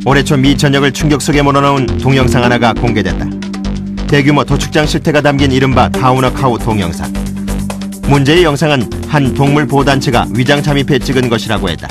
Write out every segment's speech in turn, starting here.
올해 초 미 전역을 충격 속에 몰아넣은 동영상 하나가 공개됐다. 대규모 도축장 실태가 담긴 이른바 다우너카우 동영상. 문제의 영상은 한 동물보호단체가 위장 잠입해 찍은 것이라고 했다.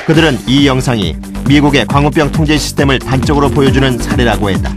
그들은 이 영상이 미국의 광우병 통제 시스템을 단적으로 보여주는 사례라고 했다.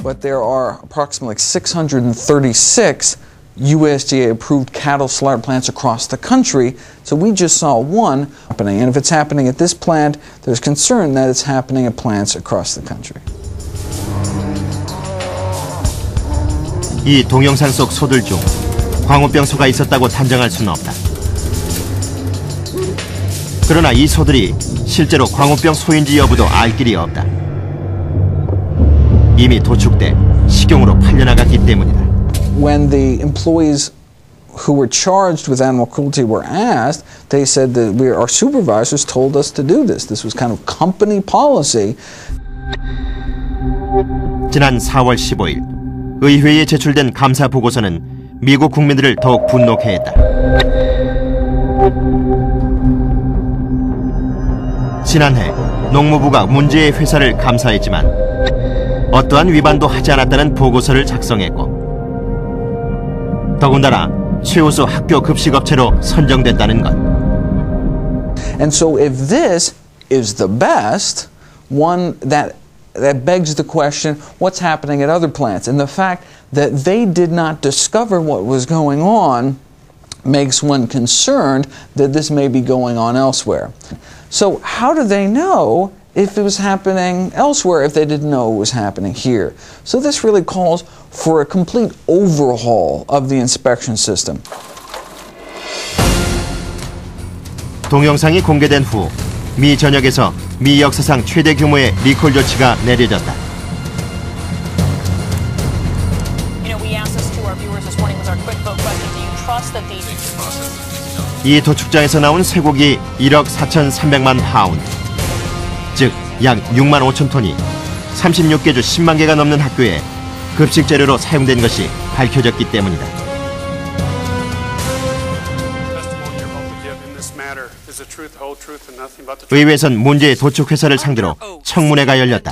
But there are approximately 636 USDA-approved cattle slaughter plants across the country, so we just saw one happening. And if it's happening at this plant, there's concern that it's happening at plants across the country. 이 동영상 속 소들 중 광우병 소가 있었다고 단정할 수는 없다. 그러나 이 소들이 실제로 광우병 소인지 여부도 알 길이 없다. 이미 도축돼 식용으로 팔려나갔기 때문이다. When the employees who were charged with animal cruelty were asked, they said that our supervisors told us to do this. This was kind of company policy. 지난 4월 15일 의회에 제출된 감사 보고서는 미국 국민들을 더욱 분노케 했다. 지난해 농무부가 문제의 회사를 감사했지만 어떠한 위반도 하지 않았다는 보고서를 작성했고 더군다나 최우수 학교 급식업체로 선정됐다는 것. And so if this is the best, one that begs the question, what's happening at other plants? And the fact that they did not discover what was going on makes one concerned that this may be going on elsewhere. So how do they know if it was happening elsewhere if they didn't know it was happening here? So this really calls for a complete overhaul of the inspection system. 동영상이 공개된 후 미 전역에서 미 역사상 최대 규모의 리콜 조치가 내려졌다. 이 도축장에서 나온 쇠고기 1억 4,300만 파운드, 즉 약 6만 5천 톤이 36개 주 10만 개가 넘는 학교에 급식 재료로 사용된 것이 밝혀졌기 때문이다. 의회에선 문제의 도축 회사를 상대로 청문회가 열렸다.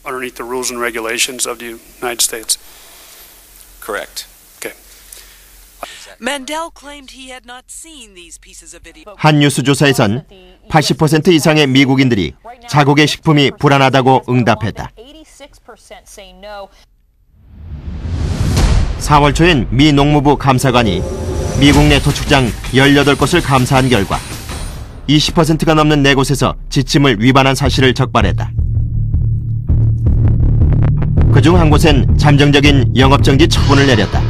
Underneath the rules and regulations of the United States. Correct. Okay. Mandel claimed he had not seen these pieces of video. 한 뉴스 조사에선 80% 이상의 미국인들이 자국의 식품이 불안하다고 응답했다. 4월 초엔 미 농무부 감사관이 미국 내 도축장 18곳을 감사한 결과 20%가 넘는 4곳에서 지침을 위반한 사실을 적발했다. 그중 한 곳엔 잠정적인 영업정지 처분을 내렸다.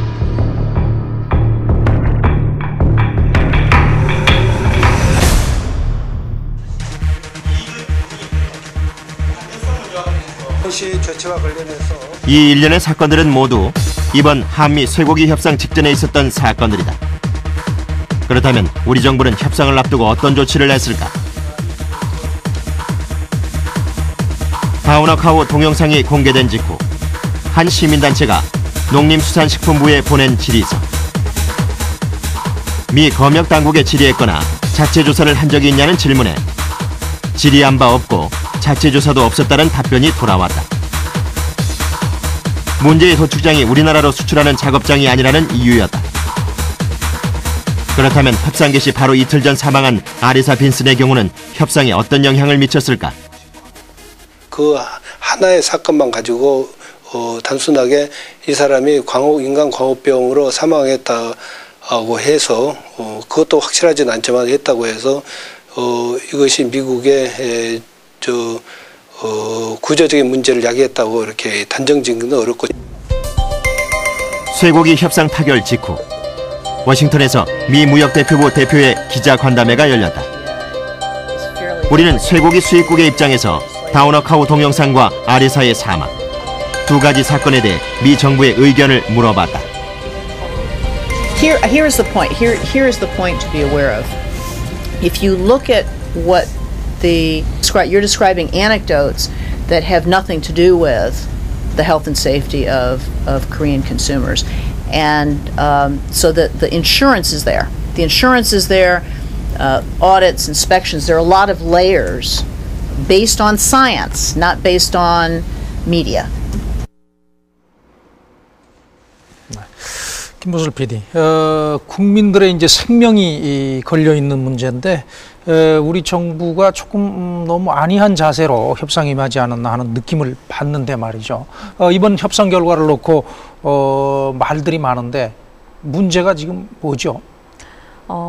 이 일련의 사건들은 모두 이번 한미 쇠고기 협상 직전에 있었던 사건들이다. 그렇다면 우리 정부는 협상을 앞두고 어떤 조치를 했을까? 다우너카우 동영상이 공개된 직후 한 시민단체가 농림수산식품부에 보낸 질의서. 미 검역당국에 질의했거나 자체조사를 한 적이 있냐는 질문에 질의한 바 없고 자체조사도 없었다는 답변이 돌아왔다. 문제의 도축장이 우리나라로 수출하는 작업장이 아니라는 이유였다. 그렇다면 협상 개시 바로 이틀 전 사망한 아리사 빈슨의 경우는 협상에 어떤 영향을 미쳤을까? 그 하나의 사건만 가지고 단순하게 이 사람이 인간 광우병으로 사망했다고 해서 그것도 확실하진 않지만 했다고 해서 이것이 미국의 구조적인 문제를 야기했다고 이렇게 단정짓기는 어렵고. 쇠고기 협상 타결 직후 워싱턴에서 미 무역대표부 대표의 기자간담회가 열렸다. 우리는 쇠고기 수입국의 입장에서 다우너카우 동영상과 아리사의 사망 두 가지 사건에 대해 미 정부의 의견을 물어봤다. Here is the point. Here is the point to be aware of. If you look at what you're describing anecdotes that have nothing to do with the health and safety of Korean consumers, and so that the insurance is there. The insurance is there, audits, inspections. There are a lot of layers based on science, not based on media. 김보슬 PD, 국민들의 이제 생명이 걸려 있는 문제인데 우리 정부가 조금 너무 안이한 자세로 협상에 임하지 않았나 하는 느낌을 받는데 말이죠. 이번 협상 결과를 놓고 말들이 많은데 문제가 지금 뭐죠?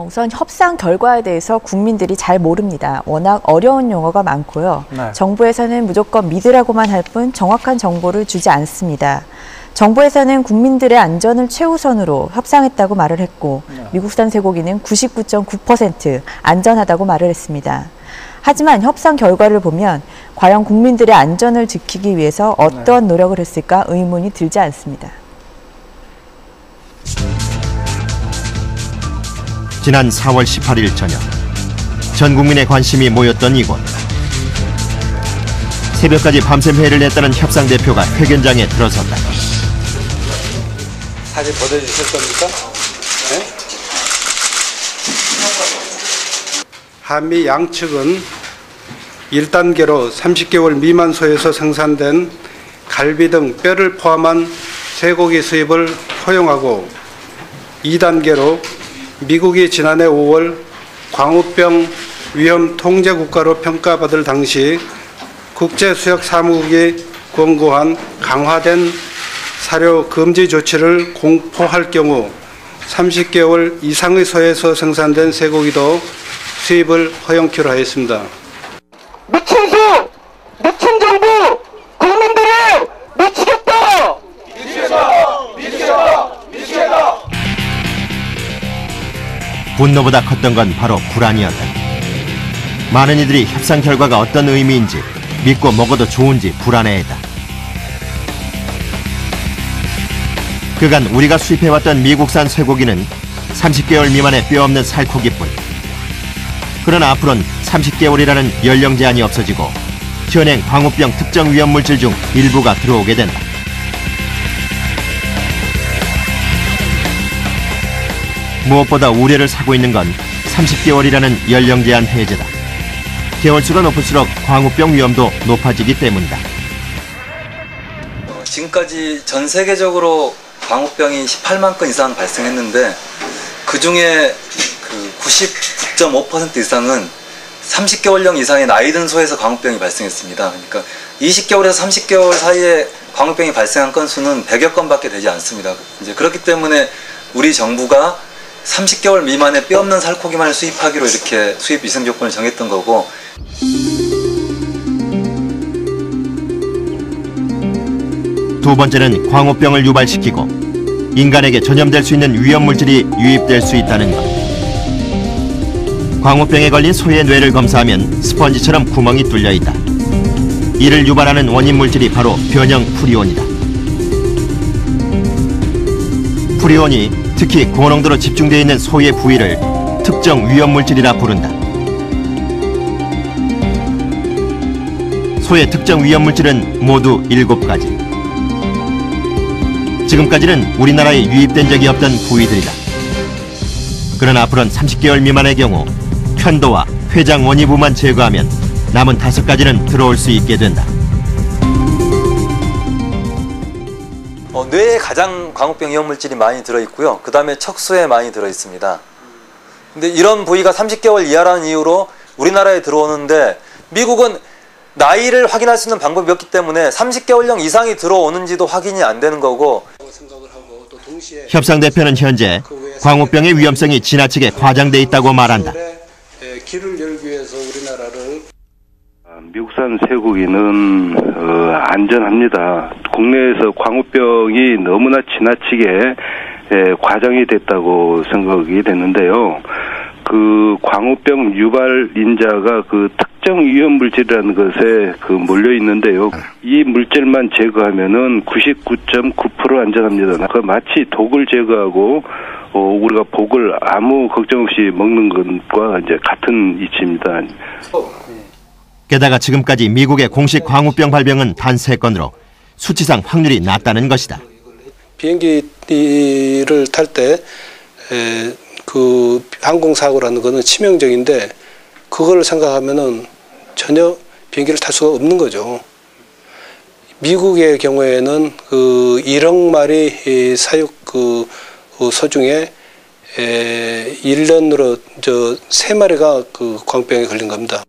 우선 협상 결과에 대해서 국민들이 잘 모릅니다. 워낙 어려운 용어가 많고요. 네. 정부에서는 무조건 믿으라고만 할 뿐 정확한 정보를 주지 않습니다. 정부에서는 국민들의 안전을 최우선으로 협상했다고 말을 했고 미국산 쇠고기는 99.9% 안전하다고 말을 했습니다. 하지만 협상 결과를 보면 과연 국민들의 안전을 지키기 위해서 어떤 노력을 했을까 의문이 들지 않습니다. 지난 4월 18일 저녁 전 국민의 관심이 모였던 이곳. 새벽까지 밤샘 회의를 했다는 협상 대표가 회견장에 들어섰다. 사진 보내주실 겁니까? 네? 한미 양측은 1단계로 30개월 미만 소에서 생산된 갈비 등 뼈를 포함한 쇠고기 수입을 허용하고 2단계로 미국이 지난해 5월 광우병 위험 통제 국가로 평가받을 당시 국제수역사무국이 권고한 강화된 사료 금지 조치를 공포할 경우 30개월 이상의 소에서 생산된 쇠고기도 수입을 허용키로 하였습니다. 미친 수! 미친 정부! 국민들을 미치겠다! 미치겠다! 분노보다 컸던 건 바로 불안이었다. 많은 이들이 협상 결과가 어떤 의미인지 믿고 먹어도 좋은지 불안해했다. 그간 우리가 수입해왔던 미국산 쇠고기는 30개월 미만의 뼈 없는 살코기뿐. 그러나 앞으로는 30개월이라는 연령 제한이 없어지고 현행 광우병 특정 위험물질 중 일부가 들어오게 된다. 무엇보다 우려를 사고 있는 건 30개월이라는 연령 제한 해제다. 개월수가 높을수록 광우병 위험도 높아지기 때문이다. 지금까지 전 세계적으로 광우병이 18만 건 이상 발생했는데 그중에 99.5% 이상은 30개월령 이상의 나이 든 소에서 광우병이 발생했습니다. 그러니까 20개월에서 30개월 사이에 광우병이 발생한 건수는 100여 건밖에 되지 않습니다. 이제 그렇기 때문에 우리 정부가 30개월 미만의 뼈 없는 살코기만을 수입하기로 이렇게 수입 위생 조건을 정했던 거고. 두 번째는 광우병을 유발시키고 인간에게 전염될 수 있는 위험물질이 유입될 수 있다는 것. 광우병에 걸린 소의 뇌를 검사하면 스펀지처럼 구멍이 뚫려 있다. 이를 유발하는 원인 물질이 바로 변형 프리온이다. 프리온이 특히 고농도로 집중되어 있는 소의 부위를 특정 위험물질이라 부른다. 소의 특정 위험물질은 모두 7가지. 지금까지는 우리나라에 유입된 적이 없던 부위들이다. 그러나 앞으로는 30개월 미만의 경우 편도와 췌장 원위부만 제거하면 남은 5가지는 들어올 수 있게 된다. 뇌에 가장 광우병 위험물질이 많이 들어있고요. 그 다음에 척수에 많이 들어있습니다. 근데 이런 부위가 30개월 이하라는 이유로 우리나라에 들어오는데 미국은 나이를 확인할 수 있는 방법이 없기 때문에 30개월령 이상이 들어오는지도 확인이 안 되는 거고. 협상 대표는 현재 광우병의 위험성이 지나치게 과장돼 있다고 말한다. 길을 열기 위해서 우리나라를 미국산 쇠고기는 안전합니다. 국내에서 광우병이 너무나 지나치게 과장이 됐다고 생각이 됐는데요. 그 광우병 유발 인자가 그 특정 위험 물질이라는 것에 몰려 있는데요. 이 물질만 제거하면은 99.9% 안전합니다. 그 마치 독을 제거하고 우리가 복을 아무 걱정 없이 먹는 것과 이제 같은 이치입니다. 게다가 지금까지 미국의 공식 광우병 발병은 단 3건으로 수치상 확률이 낮다는 것이다. 비행기 비행기를 탈 때 그 항공사고라는 것은 치명적인데 그걸 생각하면은 전혀 비행기를 탈 수가 없는 거죠. 미국의 경우에는 그 1억 마리 사육 그 소 중에 1년으로 3마리가 그 광우병에 걸린 겁니다.